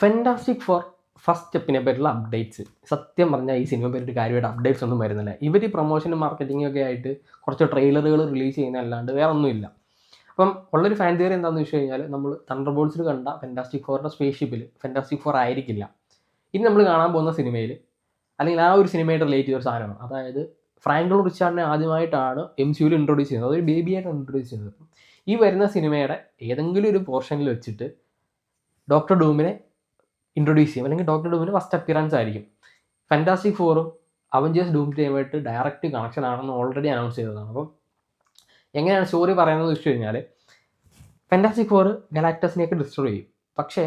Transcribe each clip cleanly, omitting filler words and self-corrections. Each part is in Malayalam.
ഫെൻറ്റാസ്റ്റിക് ഫോർ ഫസ്റ്റ് സ്റ്റെപ്പിനെ പറ്റിയുള്ള അപ്ഡേറ്റ്സ്. സത്യം പറഞ്ഞാൽ ഈ സിനിമയെ പറ്റിയിട്ട് കാര്യമായിട്ട് അപ്ഡേറ്റ്സ് ഒന്നും വരുന്നില്ല. ഇവർ പ്രൊമോഷനും മാർക്കറ്റിംഗും ഒക്കെ ആയിട്ട് കുറച്ച് ട്രെയിലറുകൾ റിലീസ് ചെയ്യുന്നതല്ലാണ്ട് വേറെ ഒന്നുമില്ല. അപ്പം ഉള്ളൊരു ഫാൻ തിയറി എന്താണെന്ന് വെച്ച് കഴിഞ്ഞാൽ, നമ്മൾ തണ്ടർബോൾട്സിൽ കണ്ട ഫെൻറ്റാസ്റ്റിക് ഫോറിൻ്റെ സ്പേസ് ഷിപ്പിൽ ഫെൻറ്റാസ്റ്റിക് ഫോർ ആയിരിക്കില്ല ഇനി നമ്മൾ കാണാൻ പോകുന്ന സിനിമയിൽ, അല്ലെങ്കിൽ ആ ഒരു സിനിമയായിട്ട് റിലേറ്റ് ചെയ്ത ഒരു സാധനമാണ്. അതായത് ഫ്രാങ്ക്ലിൻ റിച്ചാർഡിനെ ആദ്യമായിട്ടാണ് MCUവിൽ ഇൻട്രൊഡ്യൂസ് ചെയ്യുന്നത്, അതൊരു ബേബിയായിട്ട് ഇൻട്രൊഡ്യൂസ് ചെയ്യുന്നത്. അപ്പം ഈ വരുന്ന സിനിമയുടെ ഏതെങ്കിലും ഒരു പോർഷനിൽ വെച്ചിട്ട് ഡോക്ടർ ഡൂമിനെ ഇൻട്രൊഡ്യൂസ് ചെയ്യും, അല്ലെങ്കിൽ ഡോക്ടർ ഡൂമിന് ഫസ്റ്റ് അപ്പിയറൻസ് ആയിരിക്കും. ഫെൻറ്റാസ്റ്റിക് ഫോറും അവഞ്ചേഴ്സ് ഡൂം ടൈമായിട്ട് ഡയറക്റ്റ് കണക്ഷൻ ആണെന്ന് ഓൾറെഡി അനൗൺസ് ചെയ്തതാണ്. അപ്പം എങ്ങനെയാണ് സ്റ്റോറി പറയുന്നത് വെച്ച് കഴിഞ്ഞാൽ, ഫെൻറ്റാസ്റ്റിക് ഫോർ ഗലാക്ടസിനെയൊക്കെ ഡിസ്ട്രോയ് ചെയ്യും. പക്ഷേ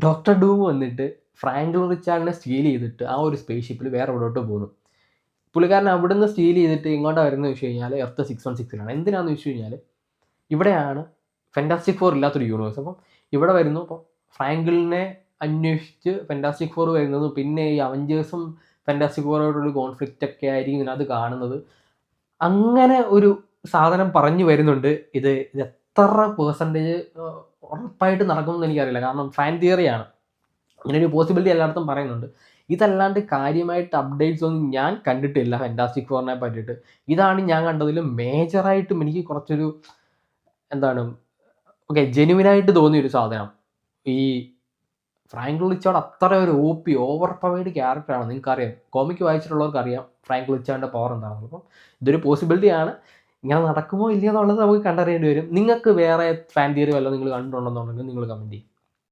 ഡോക്ടർ ഡൂം വന്നിട്ട് ഫ്രാങ്ക്ലിൻ റിച്ചാർഡിനെ സ്റ്റീൽ ചെയ്തിട്ട് ആ ഒരു സ്പേസ് ഷിപ്പിൽ വേറെ എവിടോട്ട് പോകുന്നു. പുള്ളിക്കാരൻ അവിടെ നിന്ന് സ്റ്റീൽ ചെയ്തിട്ട് ഇങ്ങോട്ട് വരുന്നത് വെച്ച് കഴിഞ്ഞാൽ എർത്ത് 616 എന്തിനാണെന്ന് വെച്ച് കഴിഞ്ഞാൽ, ഇവിടെയാണ് ഫെൻറ്റാസ്റ്റിക് ഫോർ ഇല്ലാത്തൊരു യൂണിവേഴ്സ്. അപ്പം ഇവിടെ വരുന്നു. അപ്പം ഫ്രാങ്ക്ലിനെ അന്വേഷിച്ച് ഫെൻറ്റാസ്റ്റിക് ഫോർ വരുന്നത്, പിന്നെ ഈ അവഞ്ചേഴ്സും ഫെൻറ്റാസ്റ്റിക് ഫോറോടൊരു കോൺഫ്ലിക്റ്റ് ഒക്കെ ആയിരിക്കും ഇതിനകത്ത് കാണുന്നത്. അങ്ങനെ ഒരു സാധനം പറഞ്ഞു വരുന്നുണ്ട്. ഇത് എത്ര പെർസെൻറ്റേജ് ഉറപ്പായിട്ട് നടക്കുമെന്ന് എനിക്കറിയില്ല, കാരണം ഫാൻ തിയറിയാണ്. അങ്ങനെ ഒരു പോസിബിലിറ്റി എല്ലായിടത്തും പറയുന്നുണ്ട്. ഇതല്ലാണ്ട് കാര്യമായിട്ട് അപ്ഡേറ്റ്സ് ഒന്നും ഞാൻ കണ്ടിട്ടില്ല ഫെൻറ്റാസ്റ്റിക് ഫോറിനെ പറ്റിയിട്ട്. ഇതാണ് ഞാൻ കണ്ടതിൽ മേജറായിട്ടും എനിക്ക് കുറച്ചൊരു എന്താണ് ജെന്യുവിനായിട്ട് തോന്നിയൊരു സാധനം. ഈ ഫ്രാങ്ക്ലിൻ റിച്ചാർഡ് അത്ര ഒരു ഓവർ പവേഡ് ക്യാരക്ടറാണ്. നിങ്ങൾക്കറിയാം, കോമിക്ക് വായിച്ചിട്ടുള്ളവർക്കറിയാം ഫ്രാങ്ക്ലിൻ റിച്ചാർഡിൻ്റെ പവർ എന്താണെന്ന്. അപ്പം ഇതൊരു പോസിബിലിറ്റിയാണ്. ഇങ്ങനെ നടക്കുമോ ഇല്ലയോ എന്നുള്ളത് നമുക്ക് കണ്ടറിയേണ്ടി വരും. നിങ്ങൾക്ക് വേറെ ഫാൻ തിയറി വല്ലതും നിങ്ങൾ കണ്ടിട്ടുണ്ടെന്നുണ്ടെങ്കിൽ നിങ്ങൾ കമൻറ്റ് ചെയ്യും.